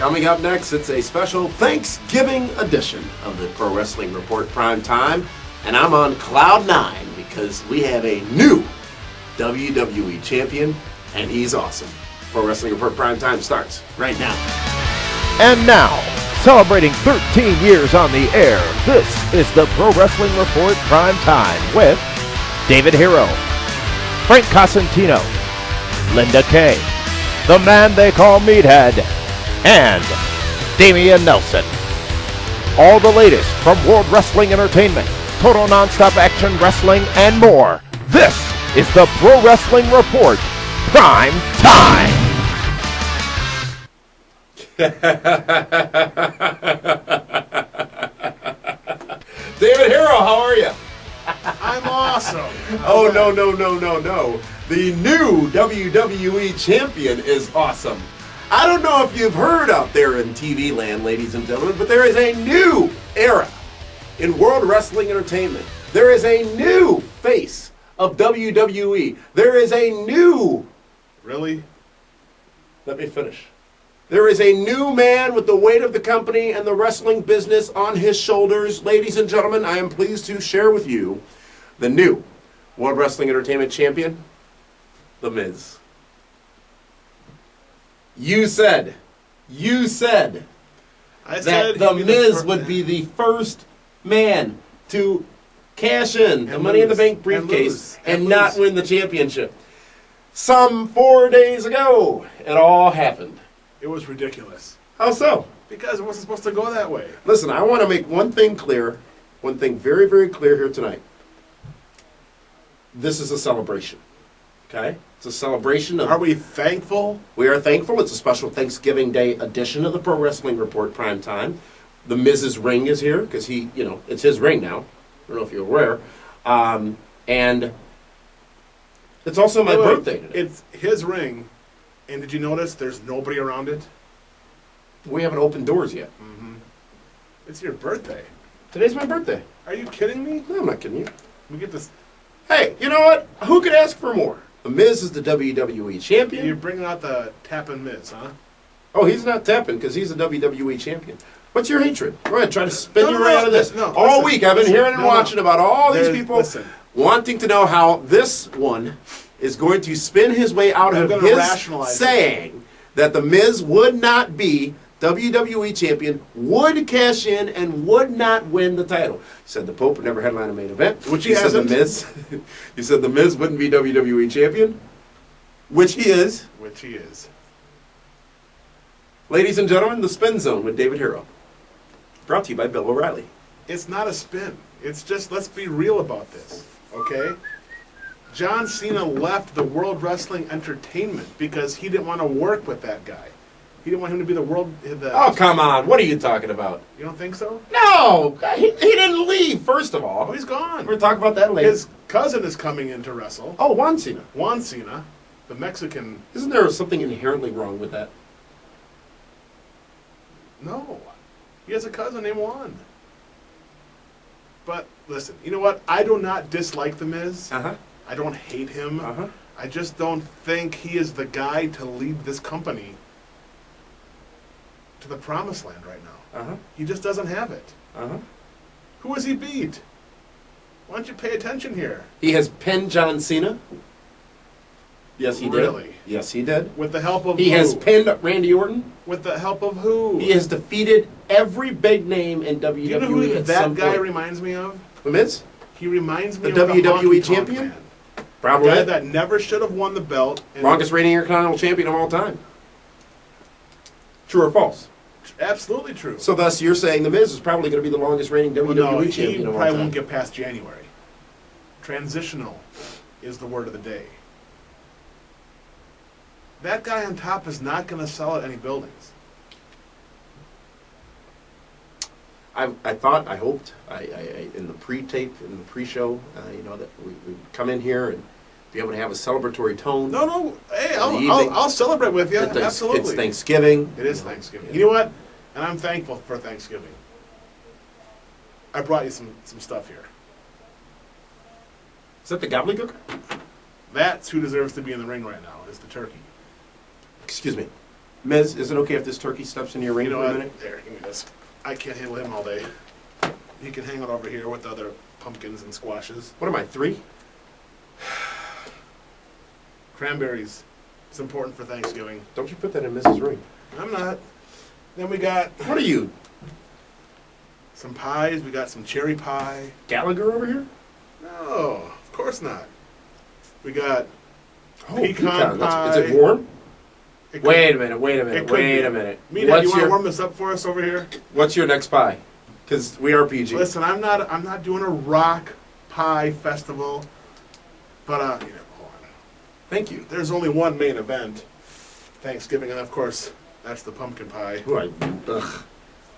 Coming up next, it's a special Thanksgiving edition of the Pro Wrestling Report Primetime, and I'm on cloud nine because we have a new WWE Champion, and he's awesome. Pro Wrestling Report Primetime starts right now. And now, celebrating 13 years on the air, this is the Pro Wrestling Report Primetime with David Herro, Frank Cossentino, Linda Kay, the man they call Meathead, and Dameon Nelson. All the latest from World Wrestling Entertainment, total nonstop action wrestling, and more. This is the Pro Wrestling Report Prime Time. David Herro, how are you? I'm awesome. Oh, no. The new WWE Champion is awesome. I don't know if you've heard out there in TV land, ladies and gentlemen, but there is a new era in World Wrestling Entertainment. There is a new face of WWE. There is a new... Really? Let me finish. There is a new man with the weight of the company and the wrestling business on his shoulders. Ladies and gentlemen, I am pleased to share with you the new World Wrestling Entertainment Champion, The Miz. You said that The Miz would be the first man to cash in the Money in the Bank briefcase and not win the championship. Some 4 days ago, it all happened. It was ridiculous. How so? Because it wasn't supposed to go that way. Listen, I want to make one thing clear, one thing very, very clear here tonight. This is a celebration, okay? It's a celebration of... Are we thankful? We are thankful. It's a special Thanksgiving Day edition of the Pro Wrestling Report Primetime. The Miz's ring is here because he, it's his ring now. I don't know if you're aware. And it's also my birthday today. It's his ring, and did you notice there's nobody around it? We haven't opened doors yet. Mm-hmm. It's your birthday. Today's my birthday. Are you kidding me? No, I'm not kidding you. We get this. Hey, you know what? Who could ask for more? The Miz is the WWE Champion. You're bringing out the tapping Miz, huh? Oh, he's not tapping because he's a WWE Champion. What's your hatred? Go ahead, try to spin your way out of this. All week I've been hearing and watching about all these people wanting to know how this one is going to spin his way out of his saying that The Miz would not be WWE Champion, would cash in, and would not win the title. He said the Pope would never headline a main event. Which he hasn't. He said the Miz wouldn't be WWE Champion, which he is. Which he is. Ladies and gentlemen, the Spin Zone with David Herro. Brought to you by Bill O'Reilly. It's not a spin. It's just, let's be real about this, okay? John Cena left the World Wrestling Entertainment because he didn't want to work with that guy. He didn't want him to be the world... Oh, come on. What are you talking about? You don't think so? No! He didn't leave, first of all. Oh, he's gone. We're going to talk about that later. His cousin is coming in to wrestle. Oh, Juan Cena. Juan Cena, the Mexican... Isn't there something inherently wrong with that? No. He has a cousin named Juan. But, listen, you know what? I do not dislike The Miz. Uh-huh. I don't hate him. Uh-huh. I just don't think he is the guy to lead this company to the promised land right now. Uh-huh. He just doesn't have it. Uh-huh. Who has he beat? Why don't you pay attention here? He has pinned John Cena. Yes, he did. Really? Yes, he did. With the help of He who? has pinned Randy Orton. With the help of who? He has defeated every big name in WWE. Do you know who at that some guy point. reminds me of? The Miz? He reminds me The of WWE the Honky Tonk Champion? Man. Probably. A guy that never should have won the belt. Longest reigning Intercontinental Champion of all time. True or false? Absolutely true. So thus you're saying The Miz is probably going to be the longest reigning WWE no, Champion he of all probably time. won't get past January. Transitional is the word of the day. That guy on top is not going to sell at any buildings. I hoped, in the pre-tape, in the pre-show, that we would come in here and be able to have a celebratory tone. No. Hey, I'll celebrate with you. Absolutely. It's Thanksgiving. It is Thanksgiving. You know what? And I'm thankful for Thanksgiving. I brought you some stuff here. Is that the gobbledygook? That's who deserves to be in the ring right now, is the turkey. Excuse me. Miz, is it okay if this turkey steps in your ring You know for a what? minute? There, give me this. I can't handle him all day. He can hang out over here with the other pumpkins and squashes. What am I, 3? Cranberries. It's important for Thanksgiving. Don't you put that in Mrs. Ring. I'm not. Then we got What are you, some pies. We got some cherry pie. Gallagher over here? No, of course not. We got Oh, pecan pie. Is it warm? It could- Wait a minute. it could be. Meathead, you want to warm this up for us over here? What's your next pie? Because we are PG. Listen, I'm not doing a rock pie festival, but hold on. Thank you. There's only one main event, Thanksgiving, and of course that's the pumpkin pie. Ugh.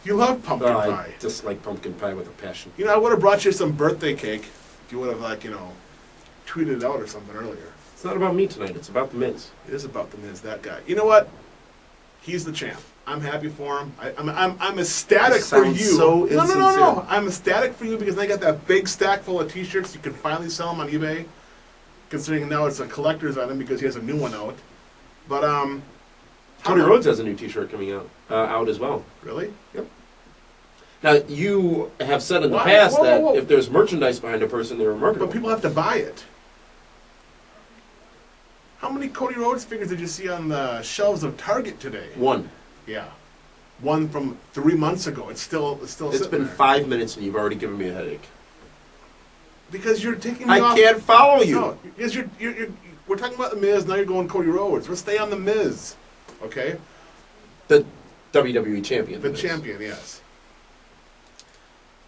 You love pumpkin I pie. dislike pumpkin pie with a passion. I would have brought you some birthday cake if you would have tweeted it out or something earlier. It's not about me tonight. It's about the Miz. It is about the Miz, that guy. You know what? He's the champ. I'm happy for him. I'm ecstatic for you. So no. insincere. I'm ecstatic for you because they got that big stack full of T-shirts. You can finally sell them on eBay. Considering now it's a collector's item because he has a new one out. But Cody Rhodes has a new T-shirt coming out as well. Really? Yep. Now you have said in the Why? past that Whoa. if there's merchandise behind a person, they're remarkable. But people have to buy it. How many Cody Rhodes figures did you see on the shelves of Target today? 1. Yeah. One from 3 months ago. It's still It's sitting been there. 5 minutes and you've already given me a headache. Because you're taking me I off. can't follow you. No, because you're we're talking about the Miz, now you're going Cody Rhodes. We'll stay on the Miz. Okay? The WWE Champion. The Miz. champion, yes.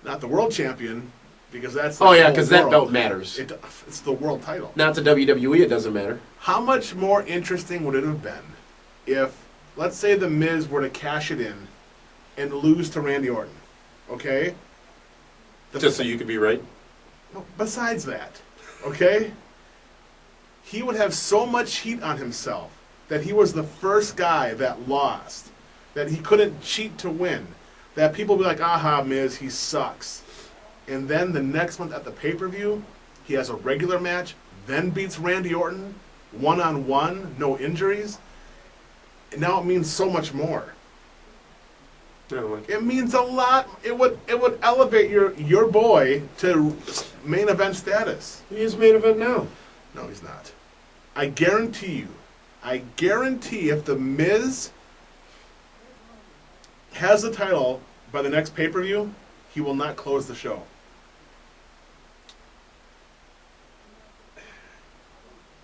Not the world champion, because that's Oh the yeah, whole because that world. belt matters. It's the world title. Not to WWE, it doesn't matter. How much more interesting would it have been if, let's say, the Miz were to cash it in and lose to Randy Orton? Okay? Just so you could be right. No, besides that, okay? He would have so much heat on himself that he was the first guy that lost, that he couldn't cheat to win, that people would be like, aha, Miz, he sucks. And then the next month at the pay-per-view, he has a regular match, then beats Randy Orton, one-on-one, no injuries. And now it means so much more. It means a lot. It would elevate your boy to main event status. He is main event now. No, he's not. I guarantee if the Miz has the title by the next pay-per-view, he will not close the show.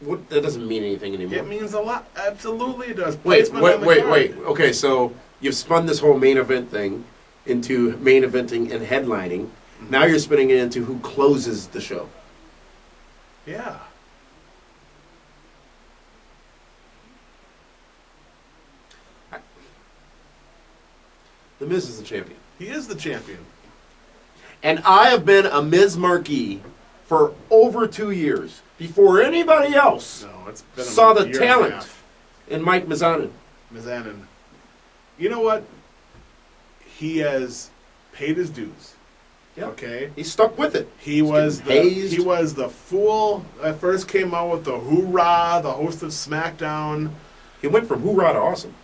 What? That doesn't mean anything anymore. It means a lot. Absolutely it does. Wait. Placement on the card. Okay, so you've spun this whole main event thing into main eventing and headlining. Now you're spinning it into who closes the show. Yeah. The Miz is the champion. He is the champion. And I have been a Miz marquee for over 2 years before anybody else No, it's been saw a the year and a talent half. in Mike Mizanin. Mizanin. You know what? He has paid his dues. Yeah. Okay? He stuck with it. He was getting hazed. the fool that first came out with the hoorah, the host of SmackDown. He went from hoorah to awesome.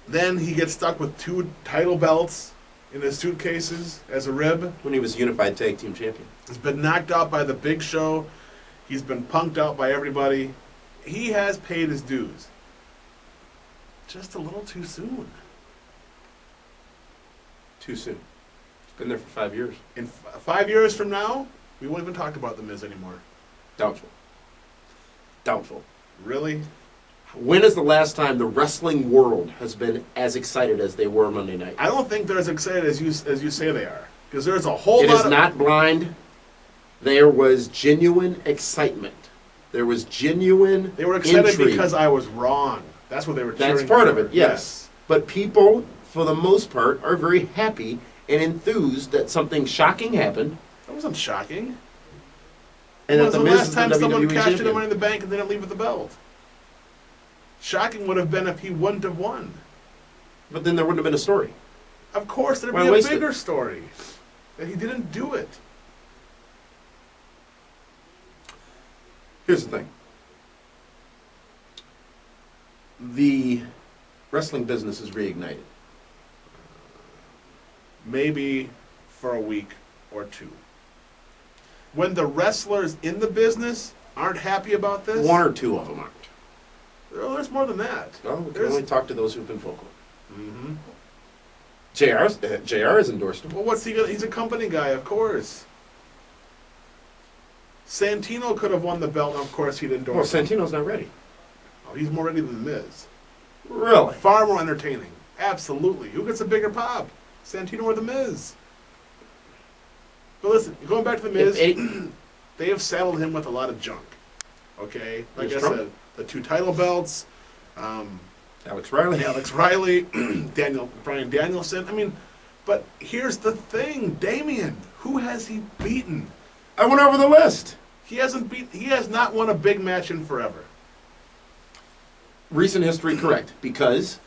Then he gets stuck with 2 title belts in his suitcases as a rib. When he was Unified Tag Team Champion. He's been knocked out by the Big Show. He's been punked out by everybody. He has paid his dues. Just a little too soon. Too soon. It's been there for 5 years. In 5 years from now, we won't even talk about The Miz anymore. Doubtful. Doubtful. Really? When is the last time the wrestling world has been as excited as they were Monday night? I don't think they're as excited as you say they are. Because there's a whole It lot is of... not blind. There was genuine excitement. There was genuine They were excited intrigue. because I was wrong. That's what they were cheering That's part for. of it, yes. But people, for the most part, are very happy and enthused that something shocking happened. That wasn't shocking. And When that was the the Miz last is the time someone WWE cashed in the champion. Money in the Bank and didn't leave with the belt? Shocking would have been if he wouldn't have won. But then there wouldn't have been a story. Of course, there'd Why be a waste it? bigger story. That he didn't do it. Here's the thing. The wrestling business is reignited? Maybe for a week or two. When the wrestlers in the business aren't happy about this, One or two of them aren't. well, there's more than that. Well, we can only talk to those who've been vocal. Mm-hmm. JR has endorsed him. Well, what's he gonna? He's a company guy, of course. Santino could have won the belt, and of course he'd endorse Well, him. Santino's not ready. Oh, he's more ready than The Miz. Really? Far more entertaining. Absolutely. Who gets a bigger pop? Santino or The Miz? But listen, going back to The Miz, they have saddled him with a lot of junk. Okay? Like I said, the 2 title belts, Alex Riley, Bryan Danielson. I mean, but here's the thing, Dameon, who has he beaten? I went over the list. He has not won a big match in forever. Recent history, correct? Because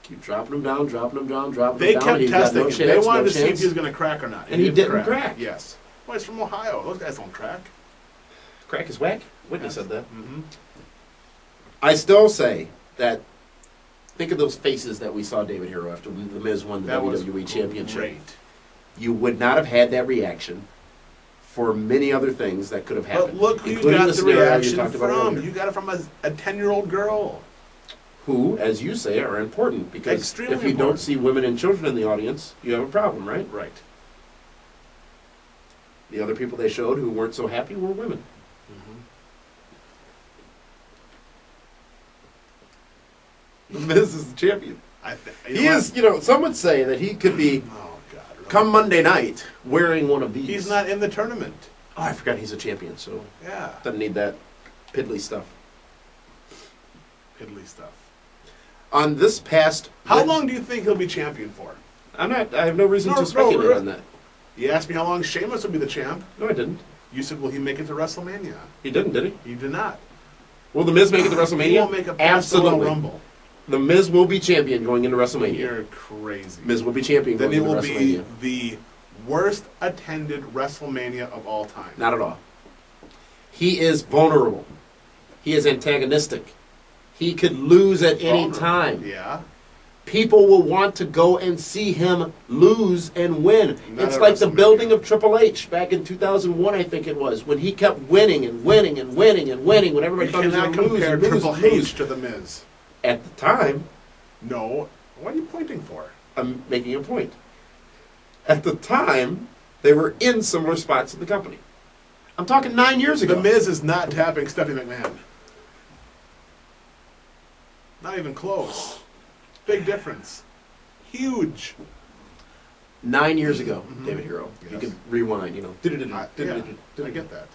keep dropping him down. They down. kept He's got testing no him. chance, They wanted no to see if chance. he was going to crack or not. And he didn't crack. Yes. Well, he's from Ohio. Those guys don't crack. Crack is whack. Whitney Yes. said that. Mm-hmm. I still say that. Think of those faces that we saw David Herro after The Miz won the That was WWE Championship. great. You would not have had that reaction for many other things that could have happened. But look who you including got the scenario you reaction talked about from. earlier. You got it from a 10-year-old girl. Who, as you say, are important because Extremely if you don't important. see women and children in the audience, you have a problem, right? Right. The other people they showed who weren't so happy were women. The Miz is the champion. He is, some would say that he could be, Oh, God. Really? come Monday night, wearing one of these. He's not in the tournament. Oh, I forgot he's a champion, so Yeah. doesn't need that piddly stuff. Piddly stuff. On this past... How long do you think he'll be champion for? I have no reason to speculate on that. You asked me how long Sheamus will be the champ. No, I didn't. You said, will he make it to WrestleMania? He didn't, did he? He did not. Will The Miz make it to WrestleMania? He won't make it past the Royal Absolutely. Rumble. The Miz will be champion going into WrestleMania. You're crazy. Miz will be champion Then going it into will be WrestleMania. the worst attended WrestleMania of all time. Not at all. He is vulnerable. He is antagonistic. He could lose at any Vulnerable. time. Yeah. People will want to go and see him lose and win. Not It's at like the WrestleMania. building of Triple H back in 2001, I think it was, when he kept winning and winning and winning and winning when everybody You thought he was cannot going to lose compare and lose Triple and lose. H to The Miz. At the time, No. What are you pointing for? I'm making a point. At the time, they were in similar spots in the company. I'm talking 9 years ago. The Miz is not tapping Stephanie McMahon. Not even close. Big difference. Huge. 9 years ago, David Herro. You Yes. could rewind, I get that.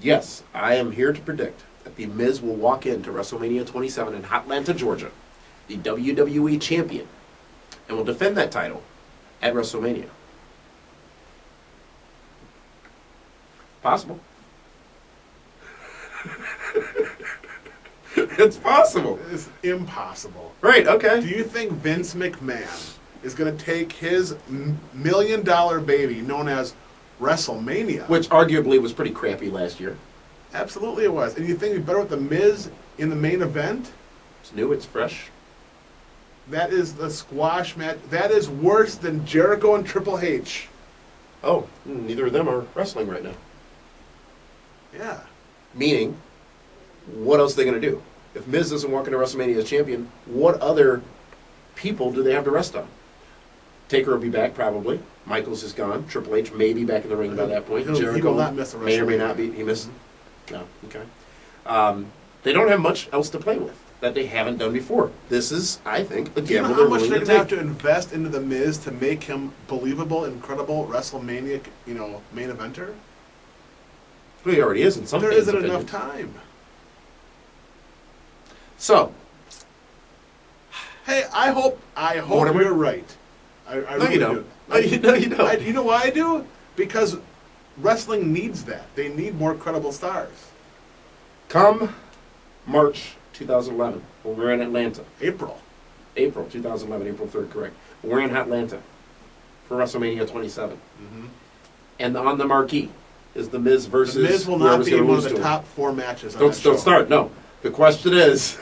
Yes, I am here to predict that The Miz will walk into WrestleMania 27 in Hotlanta, Georgia, the WWE Champion, and will defend that title at WrestleMania. Possible. It's possible. It's impossible. Right, Do okay. you think Vince McMahon is going to take his $1 million baby known as WrestleMania? Which arguably was pretty crappy last year. Absolutely it was. And you think it'd be better with The Miz in the main event? It's new, it's fresh. That is the squash match. That is worse than Jericho and Triple H. Oh, neither of them are wrestling right now. Yeah. Meaning, what else are they going to do? If Miz doesn't walk into WrestleMania as champion, what other people do they have to rest on? Taker will be back probably. Michaels is gone. Triple H may be back in the ring by that point. He Jericho will not miss a may or may WrestleMania. not be. He missed. No, okay. They don't have much else to play with that they haven't done before. This is, I think, a Do you know gamble how they're much willing they're to going to have take. to invest into The Miz to make him believable, incredible WrestleMania, main eventer? Well, he already is in some There fans' isn't enough opinions. time. So, Hey, I hope Mortimer? you're right. I no, really you don't. No, you don't. You know why I do? Because wrestling needs that. They need more credible stars. Come March 2011, when we're in Atlanta. April 2011, April 3rd, correct. We're in Atlanta for WrestleMania 27. And on the marquee is The Miz versus The Miz will not whoever's be gonna in one of lose the to him. top 4 matches on that show. Don't start, no. The question is,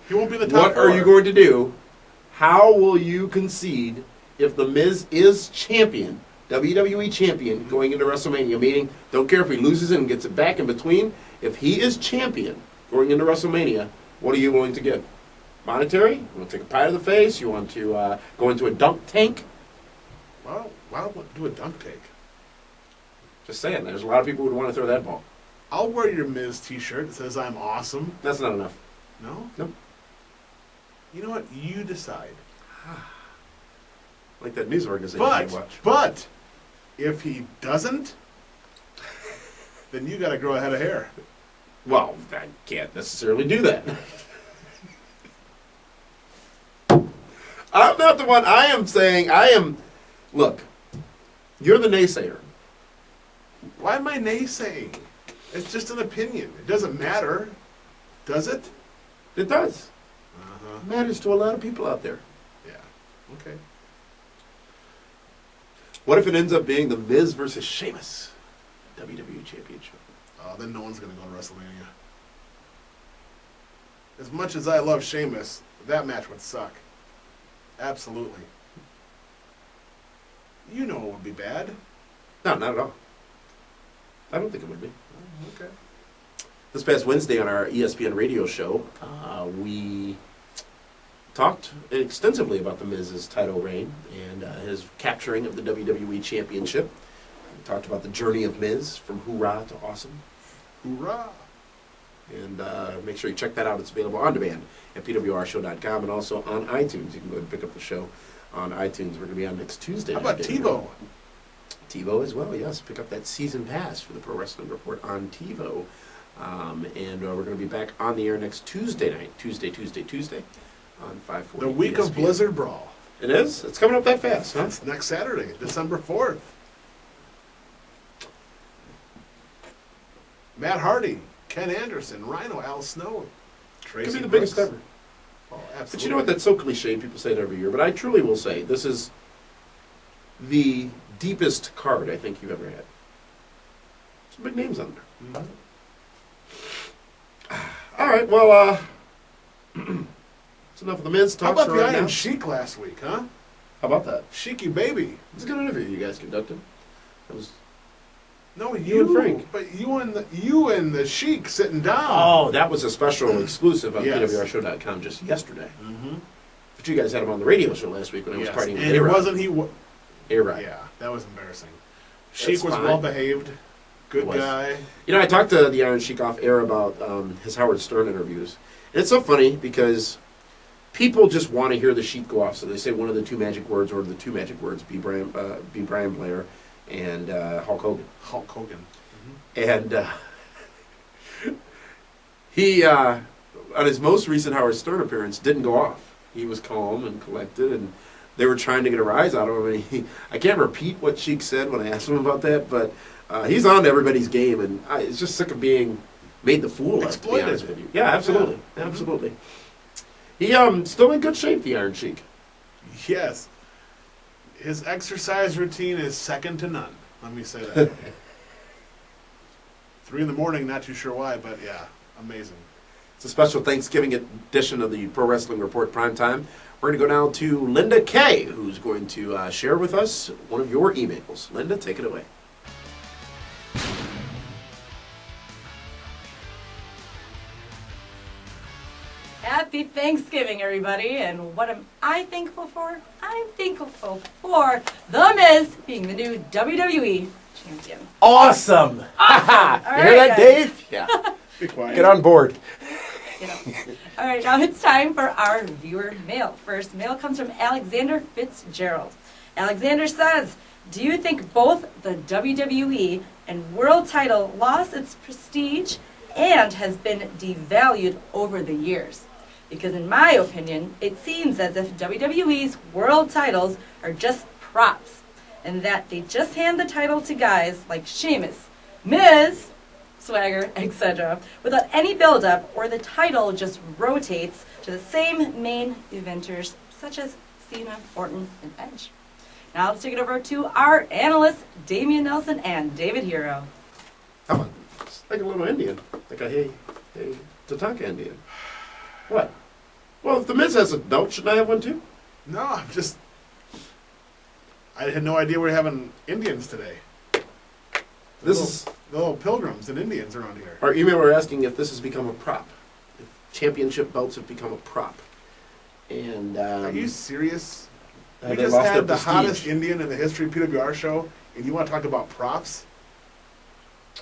He won't be in the top What four. are you going to do? How will you concede if The Miz is champion, WWE champion, going into WrestleMania? Meaning, don't care if he loses it and gets it back in between. If he is champion going into WrestleMania, what are you willing to give? Monetary? You want to take a pie to the face? You want to go into a dunk tank? Well, why don't do a dunk tank? Just saying, there's a lot of people who would want to throw that ball. I'll wear your Miz t-shirt that says I'm awesome. That's not enough. No? Nope. You know what? You decide. Like that news organization you watch. But, if he doesn't, then you got to grow a head of hair. Well, I can't necessarily do that. I'm not the one. Look, you're the naysayer. Why am I naysaying? It's just an opinion. It doesn't matter. Does it? It does. It matters to a lot of people out there. Yeah. Okay. What if it ends up being The Miz versus Sheamus, WWE Championship? Oh, then no one's going to go to WrestleMania. As much as I love Sheamus, that match would suck. Absolutely. You know it would be bad. No, not at all. I don't think it would be. Okay. This past Wednesday on our ESPN radio show, we talked extensively about The Miz's title reign and his capturing of the WWE Championship. We talked about the journey of Miz from hoorah to awesome. Hoorah! And make sure you check that out. It's available on demand at pwrshow.com and also on iTunes. You can go and pick up the show on iTunes. We're going to be on next Tuesday. How about TiVo? TiVo as well, yes. Pick up that season pass for the Pro Wrestling Report on TiVo. And we're going to be back on the air next Tuesday night. Tuesday on 540. The week of Blizzard Brawl. It is? It's coming up that fast, huh? It's next Saturday, December 4th. Matt Hardy, Ken Anderson, Rhino, Al Snow, Tracy Could be the Brooks. biggest ever. Oh, absolutely. But you know what? That's so cliche. People say it every year. But I truly will say this is the deepest card I think you've ever had. Some big names on there. All right. Well, that's enough of the Miz talk. How about for the right Iron now. Sheik last week, huh? How about that? Sheiky baby. It was a good interview you guys conducted. That was. No, You and Frank. But you and the Sheik sitting down. Oh, that was a special exclusive on Yes. PWRshow.com just yesterday. Mm-hmm. But you guys had him on the radio show last week when I was partying with and it A-Rod. wasn't he. A-Rod. Yeah, that was embarrassing. Sheik was fine. well behaved, good Was. guy. You know, I talked to the Iron Sheik off air about his Howard Stern interviews. And it's so funny because people just want to hear the Sheik go off. So they say one of the two magic words, or the two magic words, be Brian Blair and Hulk Hogan. Hulk Hogan. And he, on his most recent Howard Stern appearance, didn't go off. He was calm and collected, and they were trying to get a rise out of him. And I can't repeat what Sheik said when I asked him about that, but he's on to everybody's game, and it's just sick of being made the fool of, to be honest with you. Yeah, absolutely. Yeah. Absolutely. He still in good shape, the Iron Sheik. Yes. His exercise routine is second to none. Let me say that. 3 a.m, not too sure why, but yeah, amazing. It's a special Thanksgiving edition of the Pro Wrestling Report Primetime. We're going to go now to Linda Kay, who's going to share with us one of your emails. Linda, take it away. Happy Thanksgiving, everybody. And what am I thankful for? I'm thankful for The Miz being the new WWE champion. Awesome! Awesome. You hear that, guys. Dave? Yeah. Be quiet. Get on board. All right, now it's time for our viewer mail. First mail comes from Alexander Fitzgerald. Alexander says, do you think both the WWE and world title lost its prestige and has been devalued over the years? Because in my opinion, it seems as if WWE's world titles are just props, and that they just hand the title to guys like Sheamus, Miz, Swagger, etc., without any build-up, or the title just rotates to the same main eventers such as Cena, Orton, and Edge. Now let's take it over to our analysts, Dameon Nelson and David Herro. Come on. It's like a little Indian. Like a hey, Tatanka Indian. What? Well, if the Miz has a belt, shouldn't I have one too? No, I had no idea we're having Indians today. The little pilgrims and Indians around here. Our emailer asking if this has become a prop. If championship belts have become a prop. And are you serious? We they just lost had their the prestige. hottest Indian in the history of PWR show, and you want to talk about props?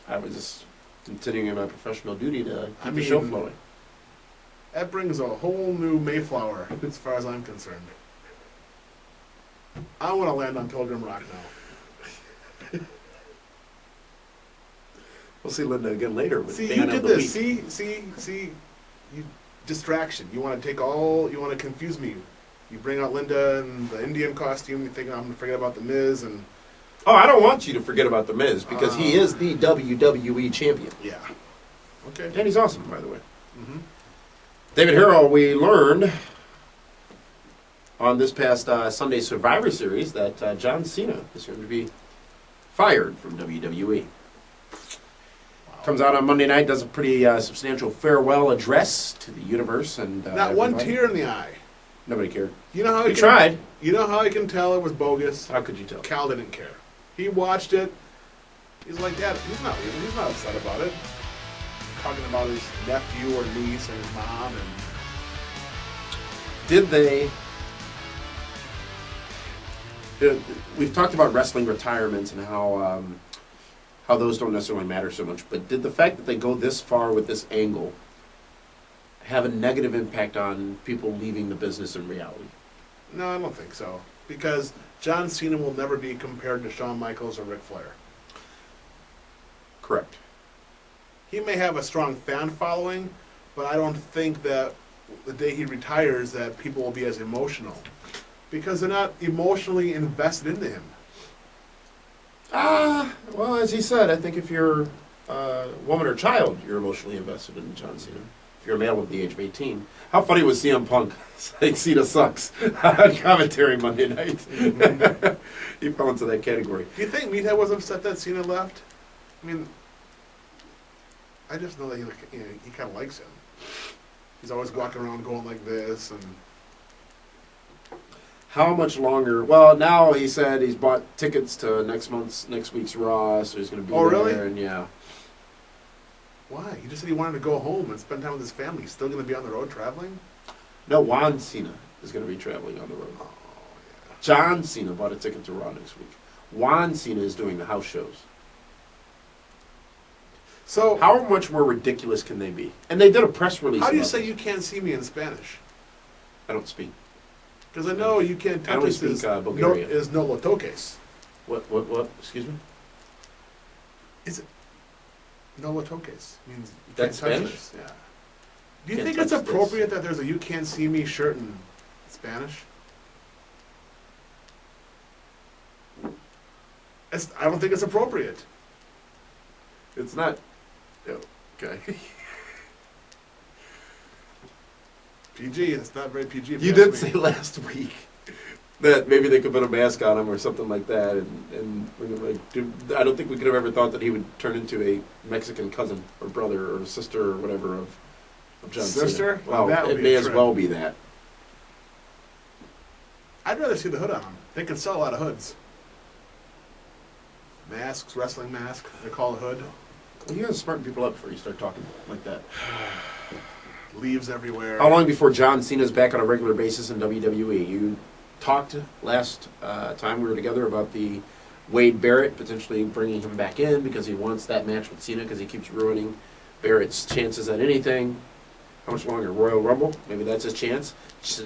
I was just continuing my professional duty to keep the mean, show flowing. That brings a whole new Mayflower, as far as I'm concerned. I want to land on Pilgrim Rock now. We'll see Linda again later. With See, fan you of did the this. week. See, you distraction. You want to you want to confuse me. You bring out Linda in the Indian costume. You think I'm going to forget about the Miz and. Oh, I don't want you to forget about the Miz because he is the WWE champion. Yeah. Okay. And he's awesome, by the way. Mm-hmm. David Herro, we learned on this past Sunday Survivor Series that John Cena is going to be fired from WWE. Comes out on Monday night, does a pretty substantial farewell address to the universe, and not one tear in the eye. Nobody cared. You know how he tried. You know how I can tell it was bogus? How could you tell? Cal didn't care. He watched it. He's like, Dad, he's not upset about it. Talking about his nephew or niece and his mom and. Did they? We've talked about wrestling retirements and how those don't necessarily matter so much, but did the fact that they go this far with this angle have a negative impact on people leaving the business in reality? No, I don't think so. Because John Cena will never be compared to Shawn Michaels or Ric Flair. Correct. He may have a strong fan following, but I don't think that the day he retires that people will be as emotional. Because they're not emotionally invested into him. Well, as he said, I think if you're a woman or child, you're emotionally invested in John Cena. If you're a male of the age of 18. How funny was CM Punk saying Cena sucks on commentary Monday night? Mm-hmm. He fell into that category. Do you think Meathead was upset that Cena left? I mean, I just know that he kind of likes him. He's always walking around going like this and... How much longer? Well, now he said he's bought tickets to next week's Raw, so he's going to be there. Really? And yeah. Why? He just said he wanted to go home and spend time with his family. He's still going to be on the road traveling? No, Juan Cena is going to be traveling on the road. Oh, yeah. John Cena bought a ticket to Raw next week. Juan Cena is doing the house shows. So how much more ridiculous can they be? And they did a press release. How do you say you can't see me in Spanish? I don't speak. Because I know you can't touch us speak Bulgarian. is no lo toques. What? Excuse me? Is it no lo toques? Means you That's can't touch Spanish? us. Yeah. Do you think it's appropriate that there's a "you can't see me" shirt in Spanish? I don't think it's appropriate. It's not. Oh, okay. PG. It's not very PG. You did say last week that maybe they could put a mask on him or something like that, and we were like, dude, I don't think we could have ever thought that he would turn into a Mexican cousin or brother or sister or whatever of John Cena. Sister? Well, it may as well be that. I'd rather see the hood on him. They can sell a lot of hoods. Masks, wrestling mask, they call it hood. Well, you gotta smarten people up before you start talking like that. Leaves everywhere. How long before John Cena's back on a regular basis in WWE? You talked last time we were together about the Wade Barrett potentially bringing him back in because he wants that match with Cena because he keeps ruining Barrett's chances at anything. How much longer? Royal Rumble? Maybe that's his chance.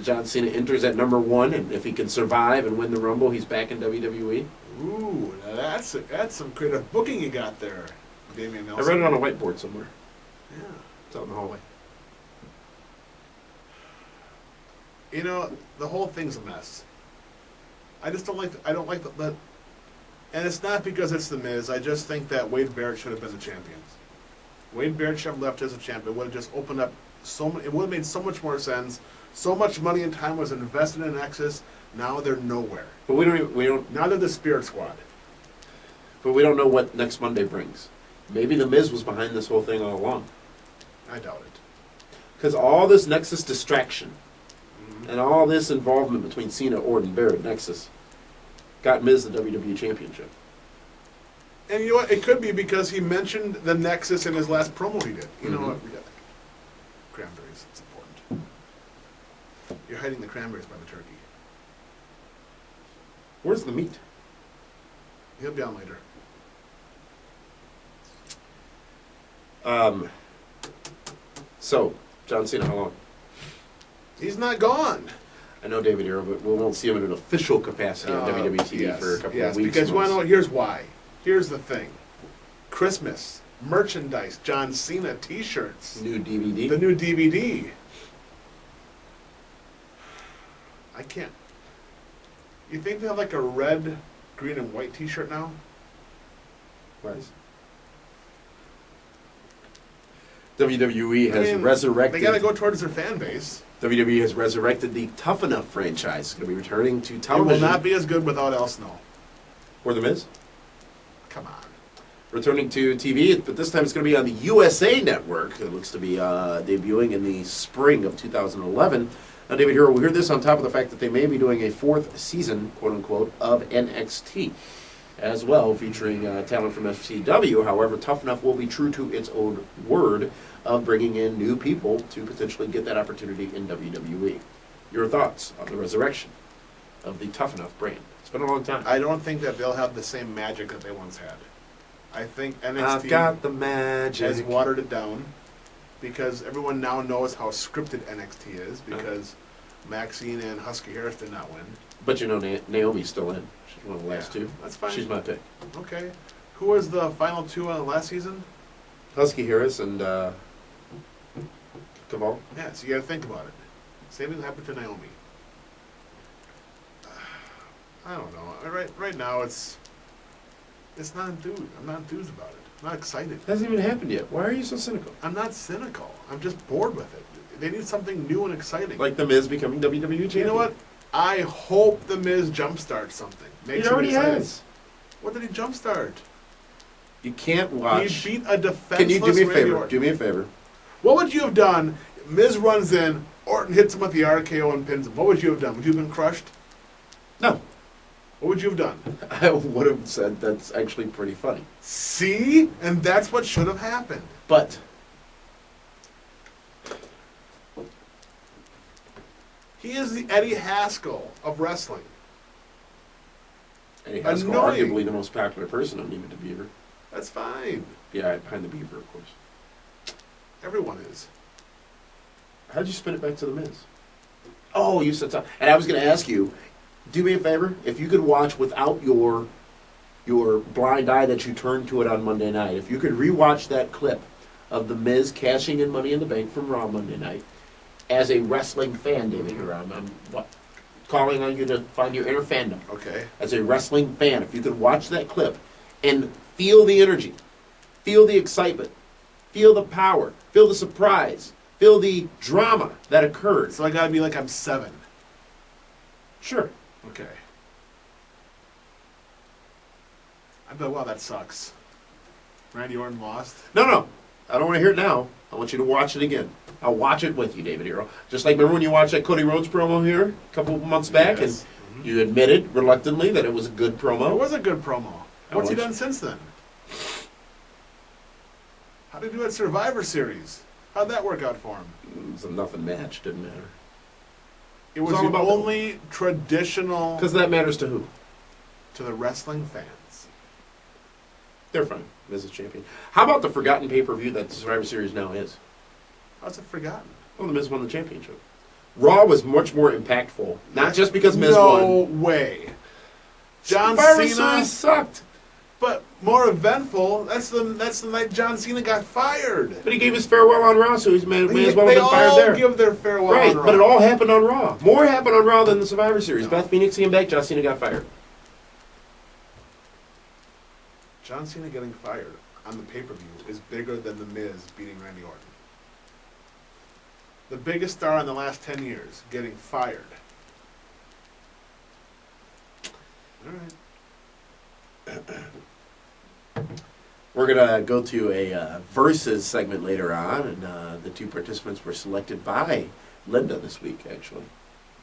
John Cena enters at number 1, and if he can survive and win the Rumble, he's back in WWE. Ooh, now that's some creative booking you got there, Dameon Nelson. I read it on a whiteboard somewhere. Yeah. It's out in the hallway. You know, the whole thing's a mess. I just don't like. I don't like the. And it's not because it's the Miz. I just think that Wade Barrett should have been the champion. Wade Barrett should have left as a champion. It would have just opened up so much. It would have made so much more sense. So much money and time was invested in Nexus. Now they're nowhere. But we don't. Now they're the Spirit Squad. But we don't know what next Monday brings. Maybe the Miz was behind this whole thing all along. I doubt it. Because all this Nexus distraction and all this involvement between Cena, Orton, Barrett, Nexus got Miz the WWE Championship. And you know what? It could be because he mentioned the Nexus in his last promo he did. You know what? We got cranberries. It's important. You're hiding the cranberries by the turkey. Where's the meat? He'll be on later. So, John Cena, how long? He's not gone. I know David Herro, but we won't see him in an official capacity on WWE TV for a couple of weeks. Because you want to know, here's why. Here's the thing. Christmas, merchandise, John Cena t-shirts. New DVD. The new DVD. I can't. You think they have like a red, green, and white t-shirt now? Nice. WWE has resurrected. They got to go towards their fan base. WWE has resurrected the Tough Enough franchise. It's going to be returning to television. It will not be as good without El Snow. Or The Miz. Come on. Returning to TV, but this time it's going to be on the USA Network. It looks to be debuting in the spring of 2011. Now, David Herro, we heard this on top of the fact that they may be doing a 4th season, quote-unquote, of NXT as well, featuring talent from FCW. However, Tough Enough will be true to its own word of bringing in new people to potentially get that opportunity in WWE. Your thoughts on the resurrection of the Tough Enough brand? It's been a long time. I don't think that they'll have the same magic that they once had. I think NXT I've got the magic. has watered it down because everyone now knows how scripted NXT is because Maxine and Husky Harris did not win. But you know Naomi's still in. She's one of the last two. That's fine. She's my pick. Okay. Who was the final two last season? Husky Harris and Caval. Yeah, so you got to think about it. Same thing happened to Naomi. I don't know. Right now it's not enthused. I'm not enthused about it. I'm not excited. It hasn't even happened yet. Why are you so cynical? I'm not cynical. I'm just bored with it. They need something new and exciting. Like The Miz becoming WWE champion. You know what? I hope The Miz jumpstarts something. He already has. What did he jumpstart? You can't watch. He beat a defenseless Can you do me a Randy favor? Orton. Do me a favor. What would you have done? Miz runs in, Orton hits him with the RKO and pins him. What would you have done? Would you have been crushed? No. What would you have done? I would have said that's actually pretty funny. See? And that's what should have happened. But he is the Eddie Haskell of wrestling. Eddie Haskell, Annoying. arguably the most popular person on Leave It to Beaver. That's fine. Yeah, behind the Beaver, of course. Everyone is. How'd you spin it back to The Miz? Oh, you said something. And I was going to ask you, do me a favor, if you could watch without your blind eye that you turned to it on Monday night, if you could rewatch that clip of The Miz cashing in Money in the Bank from Raw Monday night, as a wrestling fan, David, here I'm calling on you to find your inner fandom. Okay. As a wrestling fan, if you could watch that clip and feel the energy, feel the excitement, feel the power, feel the surprise, feel the drama that occurred. So I gotta be like I'm 7. Sure. Okay. I bet, wow, that sucks. Randy Orton lost. No. I don't want to hear it now. I want you to watch it again. I'll watch it with you, David Herro. Just like, remember when you watched that Cody Rhodes promo here a couple of months back, Yes. and you admitted reluctantly that it was a good promo? It was a good promo. What's he watched- done since then? How did he do at Survivor Series? How'd that work out for him? It was a nothing match. Didn't matter. It was all the about only traditional Because that matters to who? to the wrestling fans. They're fine. Miz is champion. How about the forgotten pay-per-view that the Survivor Series now is? How's it forgotten? Well, the Miz won the championship. Raw was much more impactful. Not just because Miz No won. way. John Survivor Cena, Series sucked. but more eventful. That's the night John Cena got fired. But he gave his farewell on Raw, so he may as well have They been fired all there. give their farewell Right, on Raw. but it all happened on Raw. More happened on Raw than the Survivor Series. Beth Phoenix came back, John Cena got fired. John Cena getting fired on the pay-per-view is bigger than The Miz beating Randy Orton. The biggest star in the last 10 years getting fired. All right. We're going to go to a Versus segment later on, and the two participants were selected by Linda this week, actually.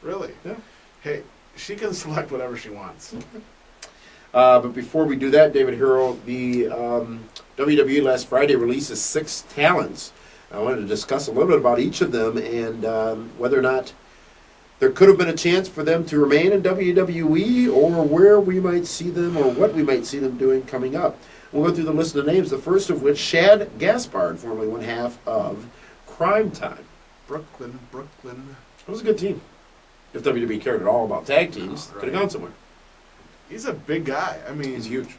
Really? Yeah. Hey, she can select whatever she wants. But before we do that, David Herro, the WWE last Friday releases 6 talents. I wanted to discuss a little bit about each of them and whether or not there could have been a chance for them to remain in WWE or where we might see them or what we might see them doing coming up. We'll go through the list of names, the first of which, Shad Gaspard, formerly one half of Primetime. Brooklyn. It was a good team. If WWE cared at all about tag teams, Right. could have gone somewhere. He's a big guy. I mean, He's huge.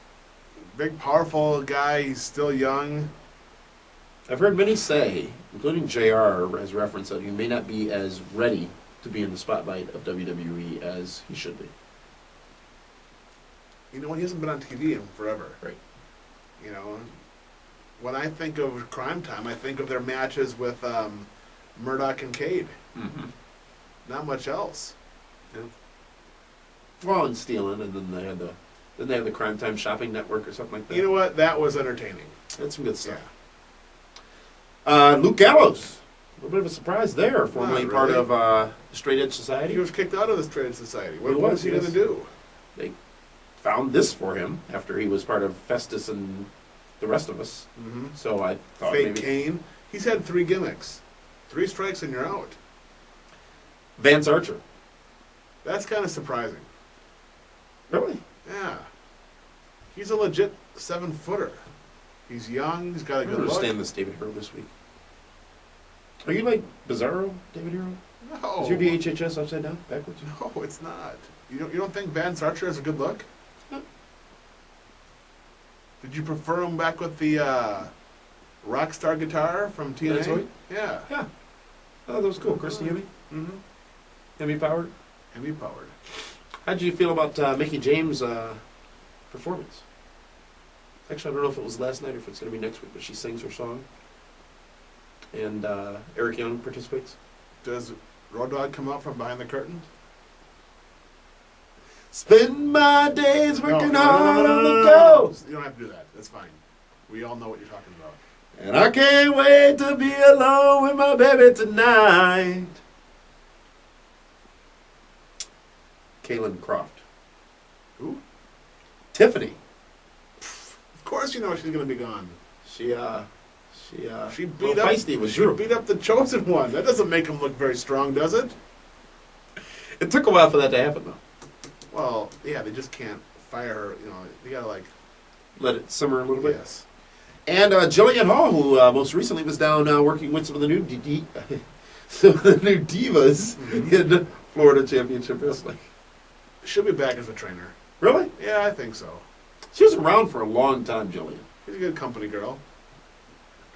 big, powerful guy. He's still young. I've heard many say, including JR, has referenced that he may not be as ready to be in the spotlight of WWE as he should be. You know, he hasn't been on TV in forever. Right. You know, when I think of Primetime, I think of their matches with Murdoch and Cade. Mm-hmm. Not much else. Yeah. Well, and stealing, and then they had the Crime Time Shopping Network or something like that. You know what? That was entertaining. That's some good stuff. Yeah. Luke Gallows, a little bit of a surprise there, formerly Not part really. of the Straight Edge Society. He was kicked out of this Trade Society. What He was was, he going yes. to do? They found this for him after he was part of Festus and the rest of us. Mm-hmm. So I thought Fake maybe Kane. He's had 3 gimmicks. 3 strikes and you're out. Vance Archer. That's kind of surprising. Really? Yeah. He's a legit 7-footer. He's young. He's got a I good don't look. understand this David Herro this week. Are you like Bizarro, David Herro? No. Is your DHHS upside down, backwards? No, it's not. You don't think Vance Archer has a good look? No. Did you prefer him back with the rock star guitar from TNA? That's right. Yeah. Yeah. Oh, that was cool. Christy Hemme? Mm-hmm. Hemme powered? Heavy powered. How did you feel about Mickey James' performance? Actually, I don't know if it was last night or if it's going to be next week, but she sings her song. And Eric Young participates. Does Road Dogg come out from behind the curtain? Spend my days working No, hard on the go. You don't have to do that. That's fine. We all know what you're talking about. And I can't wait to be alone with my baby tonight. Kaylin Croft. Who? Tiffany. Of course you know she's going to be gone. She beat up. feisty was She Drew. beat up the chosen one. That doesn't make him look very strong, does it? It took a while for that to happen, though. Well, yeah, they just can't fire her. You know, they gotta like. Let it simmer a little bit. Yes. And Jillian Hall, who most recently was down working with some of the new divas in Florida Championship Wrestling. She'll be back as a trainer. Really? Yeah, I think so. She was around for a long time, Jillian. She's a good company girl.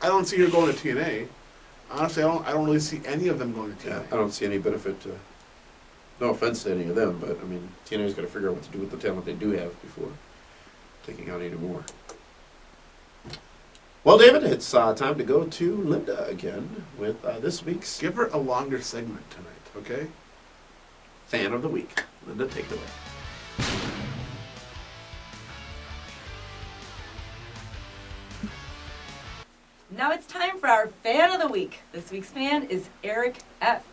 I don't see her going to TNA. Honestly, I don't really see any of them going to Yeah, TNA. I don't see any benefit to. No offense to any of them, but I mean, TNA's got to figure out what to do with the talent they do have before taking on any more. Well, David, it's time to go to Linda again with this week's Give her a longer segment tonight, okay? Fan of the Week. Linda, take it away. Now it's time for our Fan of the Week. This week's fan is Eric F.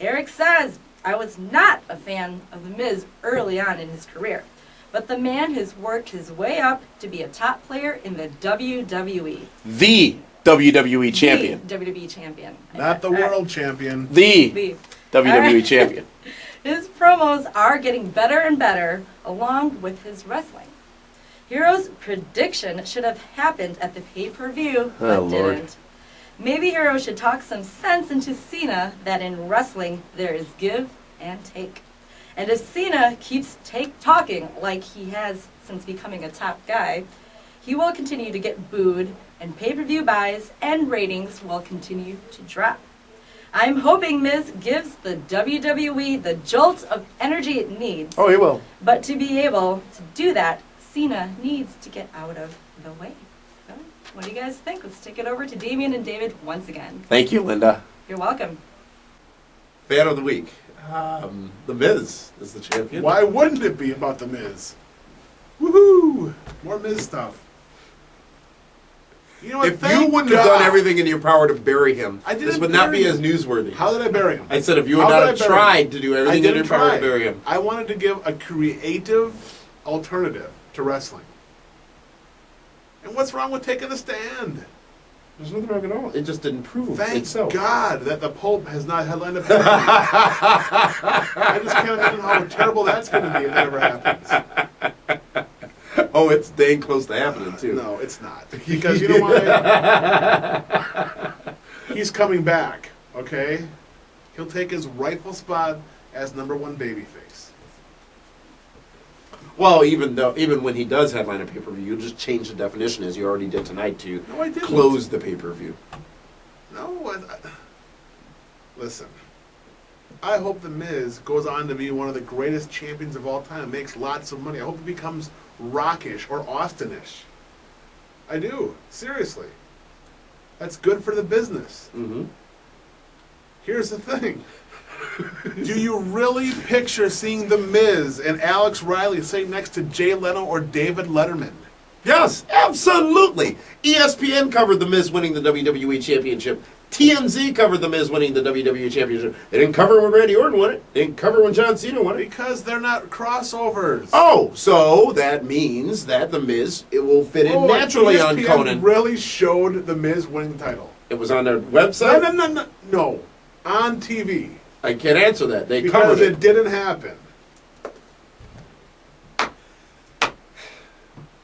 Eric says, I was not a fan of The Miz early on in his career, but the man has worked his way up to be a top player in the WWE. The WWE Champion. The WWE Champion. Not the world champion. The WWE Alright. Champion. His promos are getting better and better, along with his wrestling. Hero's prediction should have happened at the pay-per-view, but Oh, Lord. didn't. Maybe Hero should talk some sense into Cena that in wrestling there is give and take. And if Cena keeps talking like he has since becoming a top guy, he will continue to get booed, and pay-per-view buys and ratings will continue to drop. I'm hoping Miz gives the WWE the jolt of energy it needs. Oh, he will. But to be able to do that, Cena needs to get out of the way. So, what do you guys think? Let's take it over to Dameon and David once again. Thank you, Linda. You're welcome. Fan of the Week. The Miz is the champion. Why wouldn't it be about the Miz? Woohoo! More Miz stuff. You know what, if you wouldn't have done everything in your power to bury him, this would not be as newsworthy. How did I bury him? I said if you would not have tried to do everything in your power to bury him. I wanted to give a creative alternative to wrestling. And what's wrong with taking a stand? There's nothing wrong at all. It just didn't prove itself. Thank God that the Pope has not headlined a pay. I just can't imagine how terrible that's going to be if it ever happens. Oh, it's dang close to happening, too. No, it's not. Because you know why? He's coming back, okay? He'll take his rightful spot as #1 babyface. Well, even when he does headline a pay-per-view, you'll just change the definition, as you already did tonight, to close the pay-per-view. No, listen. I hope The Miz goes on to be one of the greatest champions of all time, makes lots of money. I hope he becomes Rockish or Austinish. I do, seriously. That's good for the business. Mm-hmm. Here's the thing. Do you really picture seeing The Miz and Alex Riley sitting next to Jay Leno or David Letterman? Yes, absolutely. ESPN covered The Miz winning the WWE Championship. TMZ covered The Miz winning the WWE Championship. They didn't cover when Randy Orton won it. They didn't cover when John Cena won it. Because they're not crossovers. Oh, so that means that The Miz, it will fit in naturally on Conan. Really showed The Miz winning the title. It was on their website? No. On TV. I can't answer that. They because covered it didn't happen.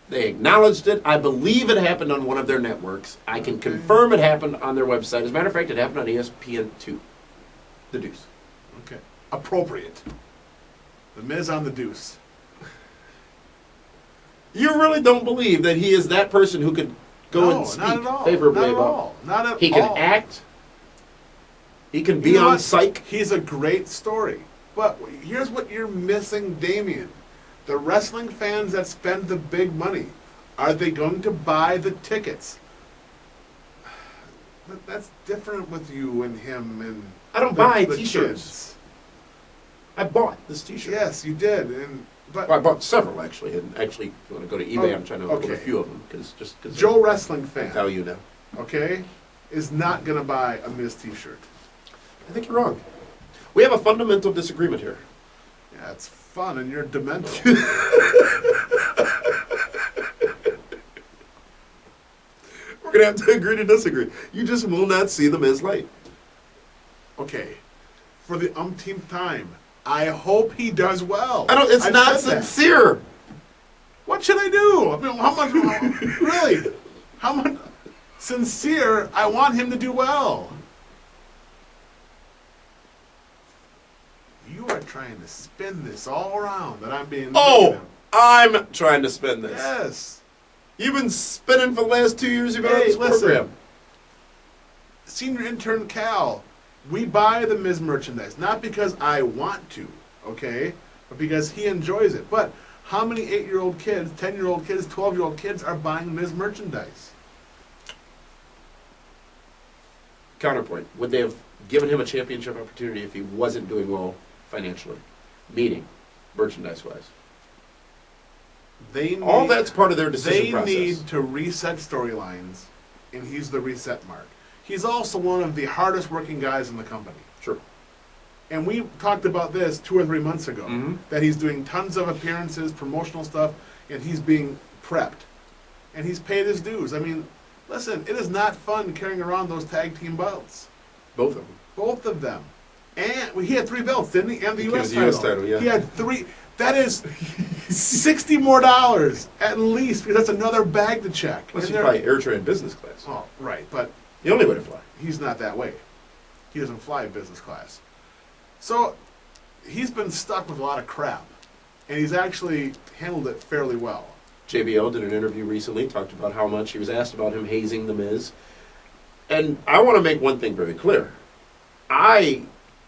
They acknowledged it. I believe it happened on one of their networks. I can confirm it happened on their website. As a matter of fact, it happened on ESPN2. The Deuce. Okay. Appropriate. The Miz on the Deuce. You really don't believe that he is that person who could go and speak favorably about? Not at all. He can act. He can be on psych. He's a great story. But here's what you're missing, Dameon. The wrestling fans that spend the big money, are they going to buy the tickets? That's different with you and him and I don't buy T-shirts. I bought this T-shirt. Yes, you did. I bought several actually. And actually, if you want to go to eBay, I'm trying to look at a few of them because Joe Wrestling fan. That's how you know. Okay, is not going to buy a Miz T-shirt. I think you're wrong. We have a fundamental disagreement here. Yeah, it's fun and you're demented. We're going to have to agree to disagree. You just will not see the Miz light. Okay. For the umpteenth time, I hope he does well. It's not sincere. What should I do? I mean, how much? Really? How much? Sincere, I want him to do well. You are trying to spin this all around that I'm being... I'm trying to spin this. Yes. You've been spinning for the last 2 years you've been on this program. Senior intern Cal, we buy the Miz merchandise, not because I want to, okay, but because he enjoys it. But how many 8-year-old kids, 10-year-old kids, 12-year-old kids are buying Miz merchandise? Counterpoint. Would they have given him a championship opportunity if he wasn't doing well financially? Meaning, merchandise-wise. All that's part of their decision process. They need to reset storylines, and he's the reset mark. He's also one of the hardest working guys in the company. Sure. And we talked about this 2 or 3 months ago, that he's doing tons of appearances, promotional stuff, and he's being prepped. And he's paid his dues. I mean, listen, it is not fun carrying around those tag team belts. Both of them. Both of them. And he had 3 belts, didn't he? And the U.S. title. Yeah. He had 3. That is $60 more at least, because that's another bag to check. Unless you fly AirTran business class. Oh, right, but the only way to fly. He's not that way. He doesn't fly business class. So he's been stuck with a lot of crap, and he's actually handled it fairly well. JBL did an interview recently, talked about how much he was asked about him hazing The Miz. And I want to make one thing very clear.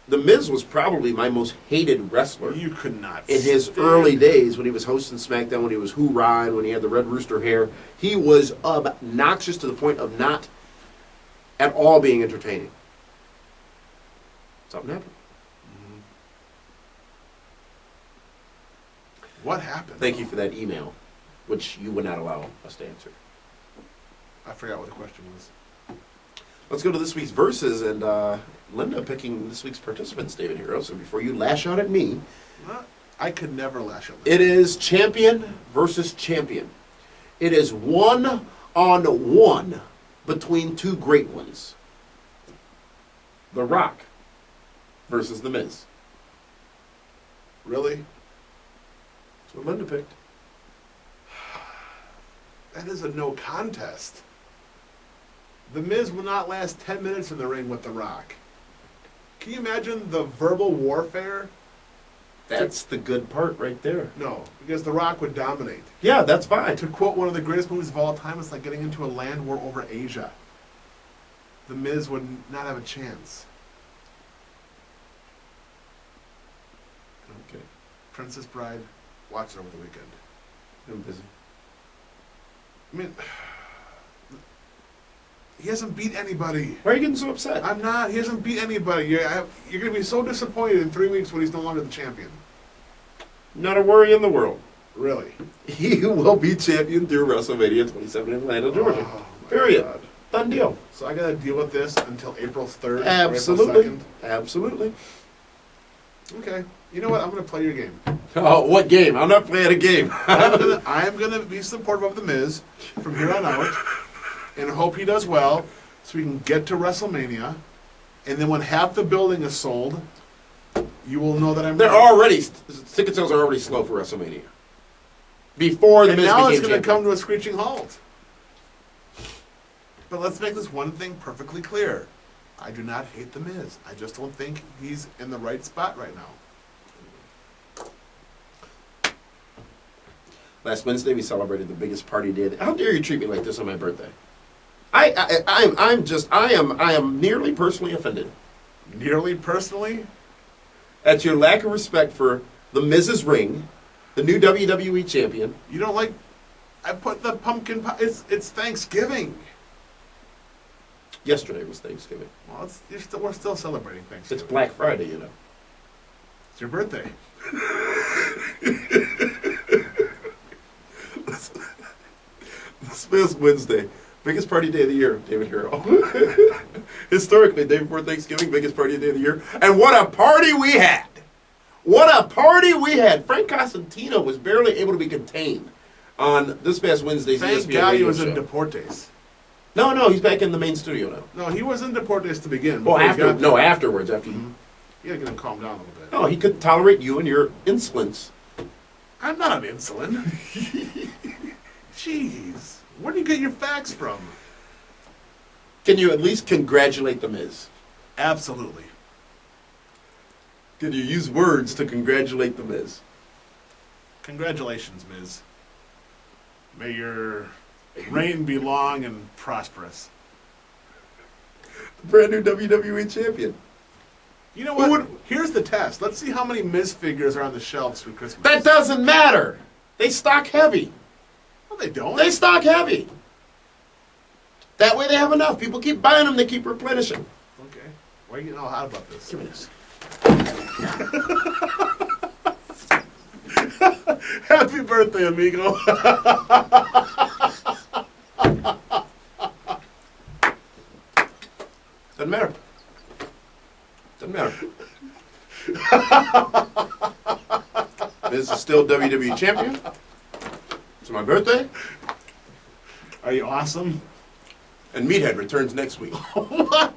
The Miz was probably my most hated wrestler. You could not. In his early days, when he was hosting SmackDown, when he was Hoorah, when he had the Red Rooster hair, he was obnoxious to the point of not at all being entertaining. Something happened. What happened? Thank you for that email, which you would not allow us to answer. I forgot what the question was. Let's go to this week's verses, and Linda picking this week's participants, David Herro. So before you lash out at me, I could never lash out. It is champion versus champion. It is 1-on-1 between two great ones. The Rock versus The Miz. Really? That's what Linda picked. That is a no contest. The Miz will not last 10 minutes in the ring with The Rock. Can you imagine the verbal warfare? That's the good part right there. No, because The Rock would dominate. Yeah, that's fine. To quote one of the greatest movies of all time, it's like getting into a land war over Asia. The Miz would not have a chance. Okay. Princess Bride, watch it over the weekend. I'm busy. I mean, he hasn't beat anybody. Why are you getting so upset? I'm not. He hasn't beat anybody. You're going to be so disappointed in 3 weeks when he's no longer the champion. Not a worry in the world. Really? He will be champion through WrestleMania 27 in Atlanta, Georgia. Oh, Period. God. Done deal. So I got to deal with this until April 3rd Absolutely. or April 2nd? Absolutely. Okay. You know what? I'm going to play your game. Oh, what game? I'm not playing a game. I am gonna be supportive of The Miz from here on out and hope he does well so we can get to WrestleMania. And then when half the building is sold, you will know that I'm They're right. already, ticket sales are already slow for WrestleMania. Before the And Miz now it's became going to champion. come to a screeching halt. But let's make this one thing perfectly clear. I do not hate The Miz. I just don't think he's in the right spot right now. Last Wednesday we celebrated the biggest party did. How dare you treat me like this on my birthday? I am nearly personally offended Nearly personally, at your lack of respect for the Miz's ring, the new WWE champion. you don't like. I put the pumpkin pie. It's Thanksgiving. Yesterday was Thanksgiving. Well, we're still celebrating Thanksgiving. It's Black Friday, you know. It's your birthday. This past Wednesday, biggest party day of the year, David Herro. Historically, day before Thanksgiving, biggest party day of the year. And what a party we had! What a party we had! Frank Cossentino was barely able to be contained on this past Wednesday's Thank ESPN God he radio was show. in Deportes. No, he's back in the main studio now. No, he was in Deportes to begin. Well, before he got there. afterwards, after you. You gotta get him calmed down a little bit. No, he couldn't tolerate you and your insolence. I'm not on insulin. Jeez. Where do you get your facts from? Can you at least congratulate the Miz? Absolutely. Can you use words to congratulate the Miz? Congratulations, Miz. May your reign be long and prosperous. The brand new WWE champion. You know what? Here's the test. Let's see how many Miz figures are on the shelves for Christmas. That doesn't matter. They stock heavy. No, they don't. They stock heavy. That way they have enough. People keep buying them. They keep replenishing. Okay. Why are you getting all hot about this? Give me this. Happy birthday, amigo. Doesn't matter. Doesn't matter. Miz is still WWE champion. It's my birthday. Are you awesome? And Meathead returns next week. What?